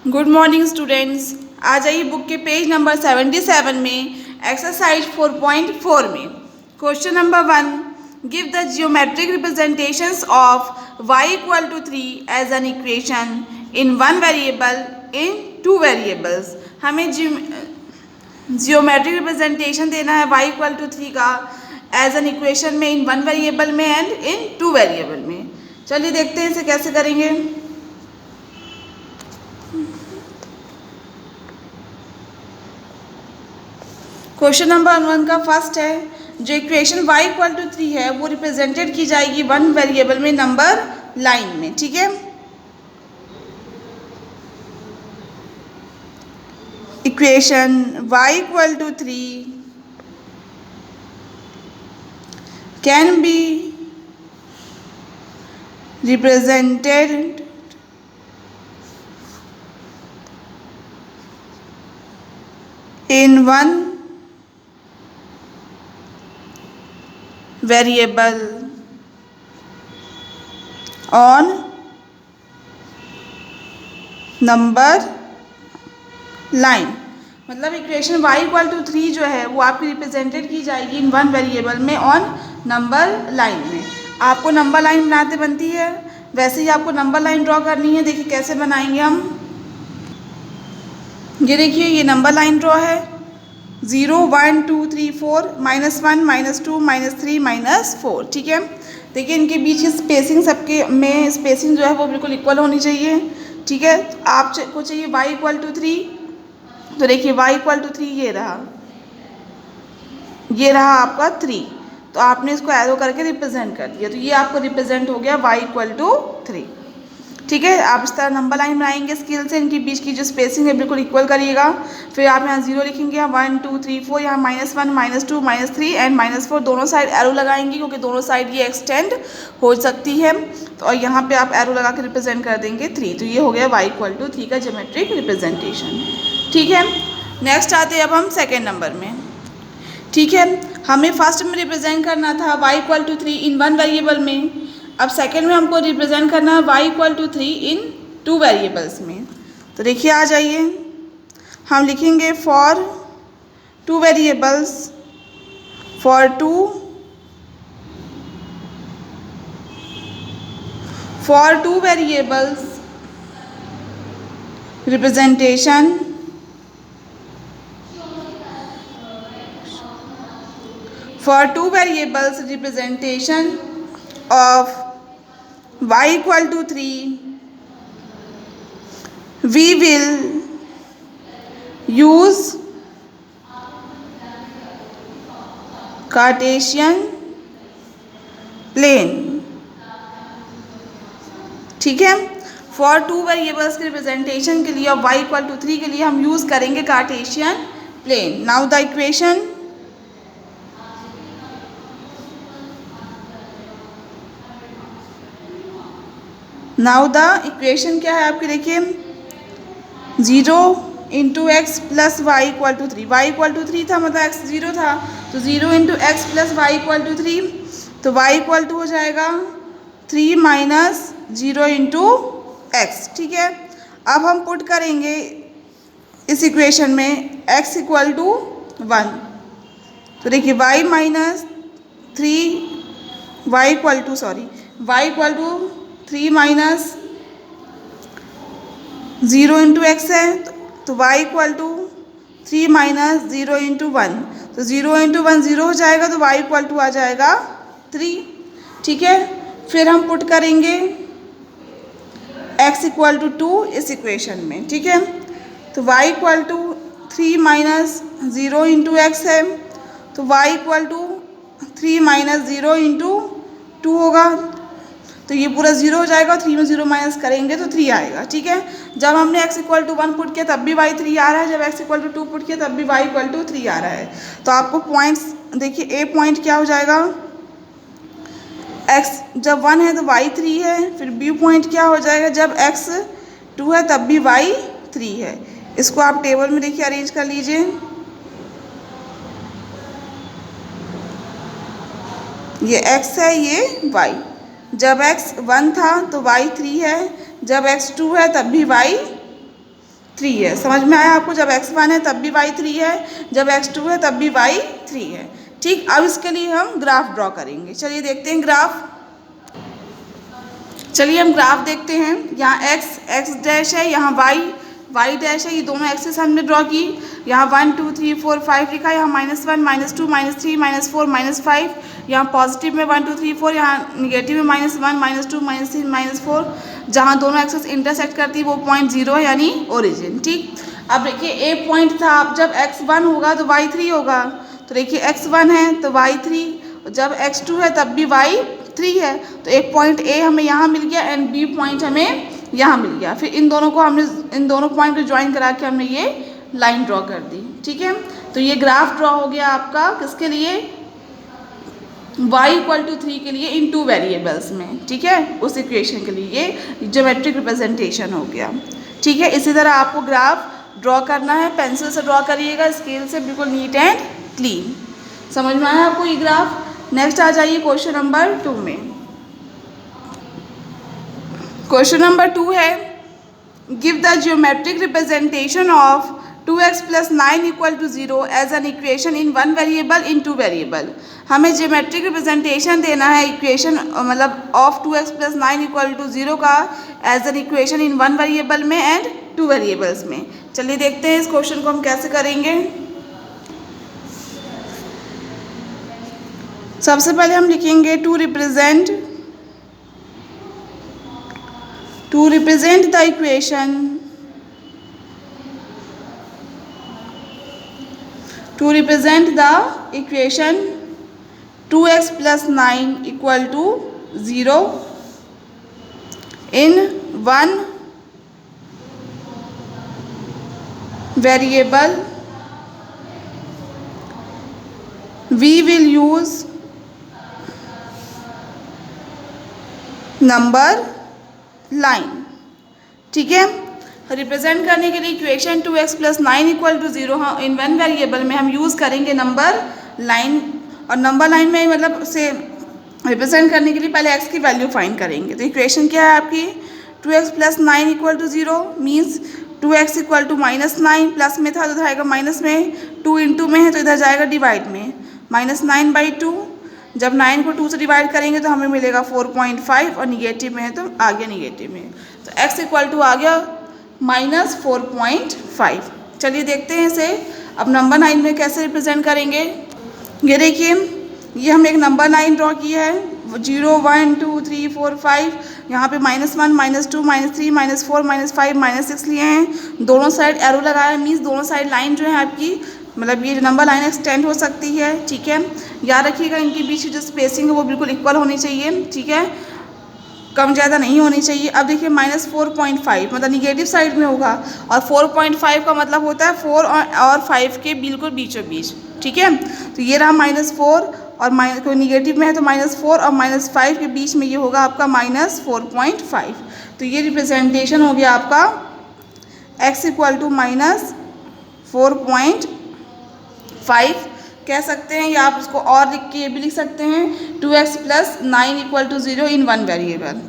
Good morning students. आ जाइए book के page number 77 में एक्सरसाइज 4.4 में question number 1, give the geometric representations of y equal to 3 as an equation in one variable in two variables. हमें geometric representation देना है y equal to 3 का as an equation में इन one variable में and in two variable में। चलिए देखते हैं इसे कैसे करेंगे। क्वेश्चन नंबर 1 का फर्स्ट है, जो इक्वेशन y इक्वल टू 3 है वो रिप्रेजेंटेड की जाएगी वन वेरिएबल में नंबर लाइन में। ठीक है, equation y equal to 3 can be represented in one variable on number line. मतलब इक्वेशन y इक्वल टू 3 जो है वो आपकी रिप्रेजेंटेड की जाएगी इन वन वेरिएबल में ऑन नंबर लाइन में। आपको नंबर लाइन बनाते बनती है, वैसे ही आपको नंबर लाइन ड्रॉ करनी है। देखिए कैसे बनाएंगे हम। ये देखिए ये नंबर लाइन ड्रॉ है, 0 1 2 3 4 -1 -2 -3 -4। ठीक है, देखिए इनके बीच की स्पेसिंग सबके में स्पेसिंग जो है वो बिल्कुल इक्वल होनी चाहिए। ठीक है, आपको चाहिए y इक्वल टू 3, तो देखिए y इक्वल टू 3 ये रहा आपका 3, तो आपने इसको एरो करके रिप्रेजेंट कर दिया, तो ये आपको रिप्रेजेंट हो गया y इक्वल टू 3। ठीक है, आप इस तरह नंबर लाइन बनाएंगे स्केल से, इनके बीच की जो स्पेसिंग है बिल्कुल इक्वल करिएगा। फिर आप यहाँ 0 लिखेंगे, 1 2 3 4, यहाँ -1 -2 -3 एंड -4 दोनों साइड एरो लगाएंगे, क्योंकि दोनों साइड ये एक्सटेंड हो सकती है। तो और यहाँ पे आप एरो लगा के रिप्रेजेंट कर देंगे 3, तो ये हो गया y इक्वल टू 3 का ज्योमेट्रिक रिप्रेजेंटेशन। ठीक है, नेक्स्ट आते हैं अब हम सेकेंड नंबर में। ठीक है, हमें फर्स्ट में रिप्रेजेंट करना था y equal to 3 in one variable में। अब सेकेंड में हमको रिप्रेजेंट करना है y equal to 3 in two variables में। तो देखिए आ जाइए, हम लिखेंगे for two variables, for two variables representation for two variables representation of y equal to 3, we will use Cartesian plane। ठीक है, फॉर टू वेरिएबल्स के रिप्रेजेंटेशन के लिए और y इक्वल टू 3 के लिए हम यूज करेंगे Cartesian plane. Now the equation, now the equation क्या है आपकी, देखिए 0 into x plus y equal to 3। Y equal to 3 था, मतलब x 0 था, तो 0 into x plus y equal to 3, तो y इक्वल टू हो जाएगा 3 माइनस 0 इंटू एक्स। ठीक है, अब हम पुट करेंगे इस इक्वेशन में x इक्वल टू 1, तो देखिए y minus 3 y equal to 3 minus 0 into x है, तो y equal to 3 minus 0 into 1, तो 0 इंटू 1 0 हो जाएगा, तो y इक्वल टू आ जाएगा 3। ठीक है, फिर हम पुट करेंगे x इक्वल टू 2 इस इक्वेशन में। ठीक है, तो y equal to 3 minus 0 into x है, तो y equal to 3 minus 0 into 2 होगा, तो ये पूरा 0 हो जाएगा, 3 में 0 माइनस करेंगे तो 3 आएगा। ठीक है, जब हमने x इक्वल टू 1 पुट किया तब भी y 3 आ रहा है, जब x इक्वल टू 2 पुट किया तब भी y इक्वल टू 3 आ रहा है। तो आपको पॉइंट्स देखिए, a पॉइंट क्या हो जाएगा, x जब 1 है तो y 3 है, फिर b पॉइंट क्या हो जाएगा, जब x 2 है तब भी y 3 है। इसको आप टेबल में देखिए अरेंज कर लीजिए, ये x है, ये y। जब x 1 था तो y 3 है, जब x 2 है तब भी y 3 है। समझ में आया आपको? जब x1 है तब भी y 3 है, जब x2 है तब भी y 3 है। ठीक, अब इसके लिए हम ग्राफ ड्रॉ करेंगे। चलिए देखते हैं ग्राफ। चलिए हम ग्राफ देखते हैं। यहाँ x डैश है, यहाँ y डैश है, ये दोनों एक्सेस हमने ड्रॉ की। यहाँ 1 2 3 4 5 लिखा है, यहाँ -1 -2 -3 -4 -5, यहाँ पॉजिटिव में 1 2 3 4, यहाँ निगेटिव में -1 -2 -3 -4। जहाँ दोनों एक्सेस इंटरसेक्ट करती है वो पॉइंट 0 है, यानी ओरिजिन। ठीक, अब देखिए ए पॉइंट था, अब जब x1 होगा तो y 3 होगा। तो देखिए x1 है तो y 3, जब x2 है तब भी y 3 है। तो एक पॉइंट ए हमें यहाँ मिल गया एंड बी पॉइंट हमें यहाँ मिल गया। फिर इन दोनों पॉइंट को ज्वाइन करा के हमने ये लाइन ड्रॉ कर दी। ठीक है, तो ये ग्राफ ड्रॉ हो गया आपका किसके लिए? y = 3 के लिए इन 2 वेरिएबल्स में। ठीक है, उस इक्वेशन के लिए ये ज्योमेट्रिक रिप्रेजेंटेशन हो गया। ठीक है, इसी तरह आपको ग्राफ ड्रॉ करना है, पेंसिल से ड्रॉ करिएगा, स्केल से बिल्कुल नीट एंड क्लीन। समझ में आया आपको ये ग्राफ? नेक्स्ट आ जाइए क्वेश्चन नंबर 2 में। क्वेश्चन नंबर 2 है, give the geometric representation of 2x + 9 = 0 as an equation in 1 variable in 2 variable. हमें ज्योमेट्रिक रिप्रेजेंटेशन देना है इक्वेशन मतलब ऑफ 2x + 9 = 0 का as an equation in 1 variable में एंड 2 वेरिएबल्स में। चलिए देखते हैं इस क्वेश्चन को हम कैसे करेंगे। सबसे पहले हम लिखेंगे to represent the equation, to represent the equation 2x + 9 = 0 in 1 variable, we will use number line. ठीक है, रिप्रेजेंट करने के लिए इक्वेशन 2x + 9 = 0 हाँ इन 1 वेरिएबल में हम यूज़ करेंगे नंबर लाइन। और नंबर लाइन में मतलब से रिप्रेजेंट करने के लिए पहले x की वैल्यू फाइंड करेंगे। तो इक्वेशन क्या है आपकी? 2x + 9 = 0 मीन्स 2x = -9, प्लस में था तो इधर आएगा माइनस में, 2 × में है तो इधर जाएगा डिवाइड में, -9/2। जब 9 को 2 से डिवाइड करेंगे तो हमें मिलेगा 4.5 और निगेटिव में है तो आ गया निगेटिव में। तो x = आ गया -4.5। चलिए देखते हैं इसे अब नंबर लाइन में कैसे रिप्रेजेंट करेंगे। ये देखिए, ये हम एक नंबर लाइन ड्रॉ की है 0 1 2 3 4 5। यहाँ पे -1 -2 -3 -4 -5 -6 लिए हैं। दोनों साइड एरो लगाया मीन्स दोनों साइड लाइन जो है आपकी मतलब ये नंबर लाइन एक्सटेंड हो सकती है। ठीक है, याद रखिएगा इनके बीच की जो स्पेसिंग है वो बिल्कुल इक्वल होनी चाहिए। ठीक है, कम ज़्यादा नहीं होनी चाहिए। अब देखिए -4.5 मतलब निगेटिव साइड में होगा और 4.5 का मतलब होता है 4 और 5 के बिल्कुल बीचों बीच। ठीक है, तो ये रहा -4 और कोई निगेटिव में है तो -4 और -5 के बीच में ये होगा आपका -4.5। तो ये रिप्रेजेंटेशन हो गया आपका x = -4.5 कह सकते हैं, या आप उसको और लिख के ये भी लिख सकते हैं 2x + 9 = 0 इन 1 वेरिएबल।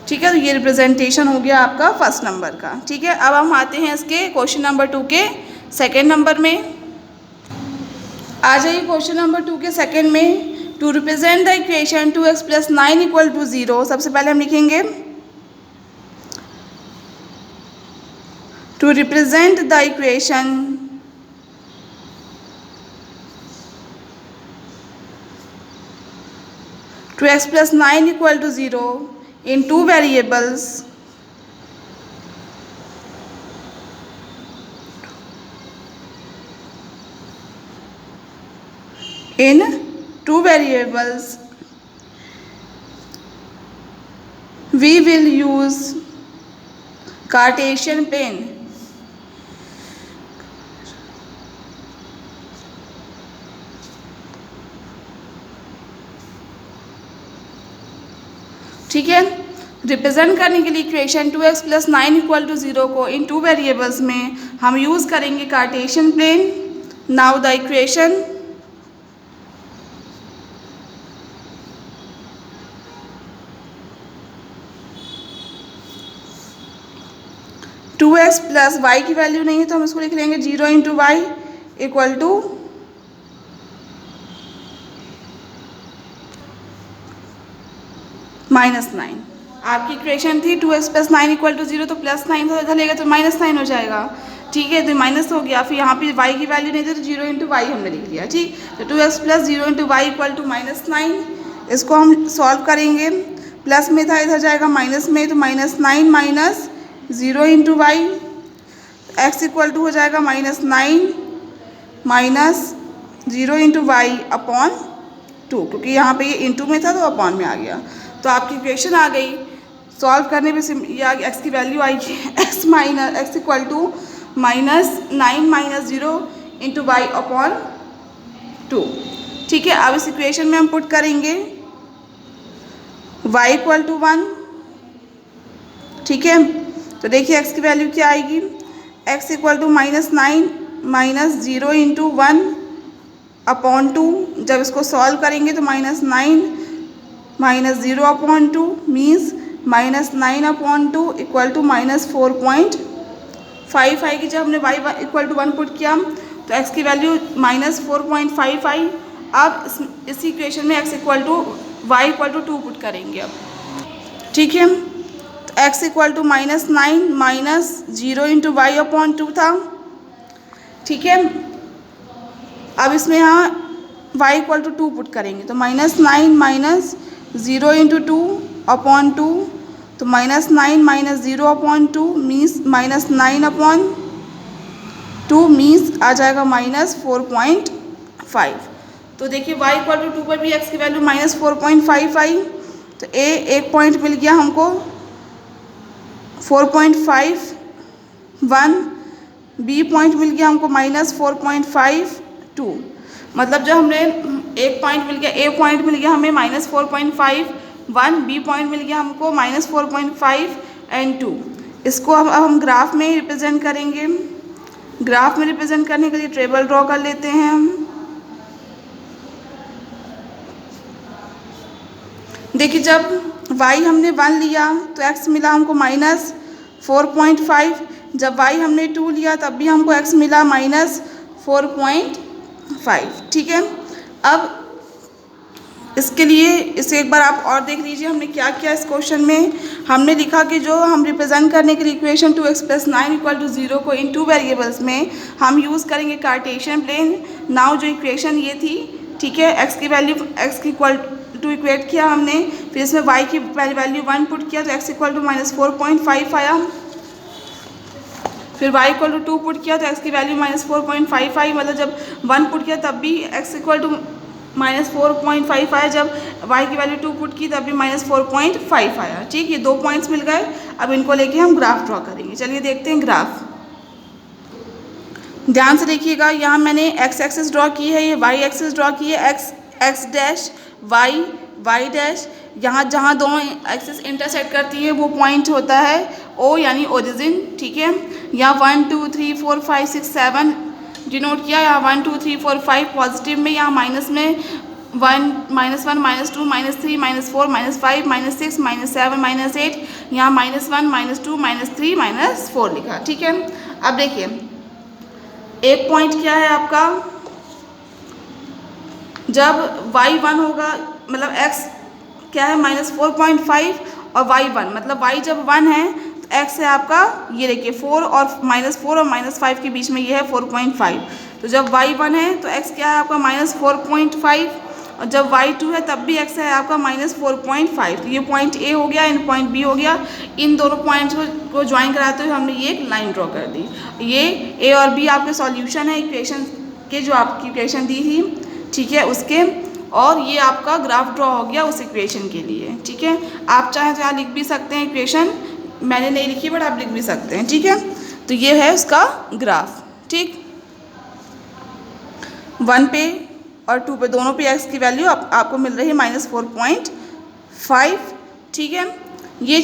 ठीक है, तो ये रिप्रेजेंटेशन हो गया आपका फर्स्ट नंबर का। ठीक है, अब हम आते हैं इसके क्वेश्चन नंबर 2 के सेकेंड नंबर में। आ जाइए क्वेश्चन नंबर 2 के सेकेंड में। To represent the equation 2x + 9 = 0, सबसे पहले हम लिखेंगे to represent the equation 2x + 9 = 0 in 2 variables, we will use Cartesian plane। ठीक है, रिप्रेजेंट करने के लिए इक्वेशन 2x + 9 = 0 को इन 2 वेरिएबल्स में हम यूज़ करेंगे Cartesian plane. Now the equation 2x plus y की वैल्यू नहीं है तो हम इसको लिख लेंगे 0 इंटू वाई इक्वल टू -9। आपकी इक्वेशन थी 2x प्लस 9 इक्वल टू 0, तो +9 था, इधर लेगा तो -9 हो जाएगा। ठीक है, तो माइनस हो गया। फिर यहाँ पे y की वैल्यू नहीं थी तो 0 इंटू वाई हमने लिख लिया। ठीक, तो 2x plus 0 into y equal to -9। इसको हम सॉल्व करेंगे, प्लस में था इधर जाएगा माइनस में, तो -9 minus 0 into y, x equal to हो जाएगा -9 माइनस 0 इंटू वाई अपॉन 2, क्योंकि यहाँ पे ये इंटू में था तो अपॉन में आ गया। तो आपकी इक्वेशन आ गई। सॉल्व करने पे ये आ गया, एक्स की वैल्यू आएगी x equal to -9 minus 0 into y upon 2। ठीक है, अब इस इक्वेशन में हम पुट करेंगे y इक्वल टू 1। ठीक है, तो देखिए एक्स की वैल्यू क्या आएगी, x equal to -9 minus 0 into 1 upon 2। जब इसको सॉल्व करेंगे तो -9 minus 0 upon 2 means -9 upon 2 equal to -4.5 आएगी। जब हमने y इक्वल टू 1 पुट किया तो x की वैल्यू -4.5 आई। अब इसी इक्वेशन में x equal to y equal to 2 put करेंगे अब। ठीक है, तो x equal to -9 minus 0 into y upon 2 था। ठीक है, अब इसमें यहाँ y इक्वल टू 2 पुट करेंगे तो -9 माइनस 0 इंटू 2 अपॉन 2, तो -9 minus 0 upon 2 means -9 upon 2 means आ जाएगा -4.5। तो देखिए y इक्वल टू 2 पर भी x की वैल्यू -4.5 आई। तो एक पॉइंट मिल गया हमको 4.51, बी पॉइंट मिल गया हमको -4.52। मतलब जो हमने एक पॉइंट मिल गया, ए पॉइंट मिल गया हमें -4.51, बी पॉइंट मिल गया हमको -4.5 एंड 2। इसको अब हम ग्राफ में रिप्रेजेंट करेंगे। ग्राफ में रिप्रेजेंट करने के लिए टेबल ड्रॉ कर लेते हैं हम। देखिए जब y हमने 1 लिया तो x मिला हमको -4.5, जब y हमने 2 लिया तब भी हमको x मिला -4.5। ठीक है, अब इसके लिए इसे एक बार आप और देख लीजिए हमने क्या किया इस क्वेश्चन में। हमने लिखा कि जो हम रिप्रेजेंट करने के लिए equation 2x plus 9 equal to 0 को इन 2 वेरिएबल्स में हम यूज़ करेंगे कार्टेशियन प्लेन। नाउ जो इक्वेशन ये थी, ठीक है, x की वैल्यू x की इक्वल टू इक्वेट किया हमने, फिर इसमें y की वैल्यू 1 पुट किया तो x इक्वल टू -4.5 आया। फिर y इक्वल टू 2 पुट किया तो x की वैल्यू -4.5 आई। मतलब जब 1 पुट किया तब भी x इक्वल टू -4.5 आया, जब y की वैल्यू 2 पुट की तब भी -4.5 आया। ठीक, ये 2 पॉइंट्स मिल गए। अब इनको लेके हम ग्राफ ड्रॉ करेंगे। चलिए देखते हैं ग्राफ। ध्यान से देखिएगा, यहाँ मैंने x एक्सिस ड्रॉ की है, ये y एक्सिस ड्रॉ की है, x डैश y डैश। यहाँ जहाँ दोनों एक्सिस इंटरसेक्ट करती है वो पॉइंट होता है O यानी ओरिजिन। ठीक है, यहाँ 1 2 3 4 5 6 7 डिनोट किया। यहाँ 1 2 3 4 5 पॉजिटिव में, यहाँ माइनस में 1 -1 -2 -3 -4 -5 -6 -7 -8, यहाँ -1 -2 -3 -4 लिखा। ठीक है, अब देखिए एक पॉइंट क्या है आपका, जब y 1 होगा मतलब x क्या है -4.5 और y 1, मतलब y जब 1 है तो x है आपका, ये देखिए 4 और -4 और -5 के बीच में ये है 4.5। तो जब y 1 है तो x क्या है आपका -4.5, और जब y 2 है तब भी x है आपका -4.5। तो ये पॉइंट A हो गया, इन पॉइंट B हो गया। इन दोनों पॉइंट्स को ज्वाइन कराते हुए हमने ये एक लाइन ड्रॉ कर दी। ये A और B आपके सॉल्यूशन है इक्वेशन के, जो आपकी इक्वेशन दी थी, ठीक है, उसके, और ये आपका ग्राफ ड्रॉ हो गया उस इक्वेशन के लिए। ठीक है, आप चाहें तो यहाँ लिख भी सकते हैं इक्वेशन, मैंने नहीं लिखी बट आप लिख भी सकते हैं। ठीक है, तो ये है उसका ग्राफ। ठीक, 1 पे और 2 पे दोनों पे x की वैल्यू आपको मिल रही है -4.5। ठीक है, ये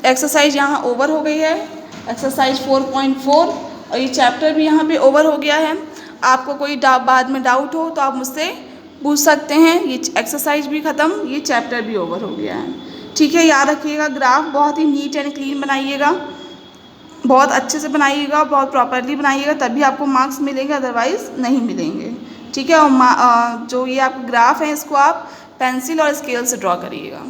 एक्सरसाइज यहाँ ओवर हो गई है, एक्सरसाइज 4.4, और ये चैप्टर भी यहाँ पे ओवर हो गया है। आपको कोई बाद में डाउट हो तो आप मुझसे पूछ सकते हैं। ये एक्सरसाइज भी ख़त्म, ये चैप्टर भी ओवर हो गया है। ठीक है, याद रखिएगा ग्राफ बहुत ही नीट एंड क्लीन बनाइएगा। बहुत अच्छे से बनाइएगा, बहुत प्रॉपरली बनाइएगा, तभी आपको मार्क्स मिलेंगे, अदरवाइज़ नहीं मिलेंगे। ठीक है। और जो ये आपका ग्राफ है इसको आप पेंसिल और स्केल से ड्रॉ करिएगा।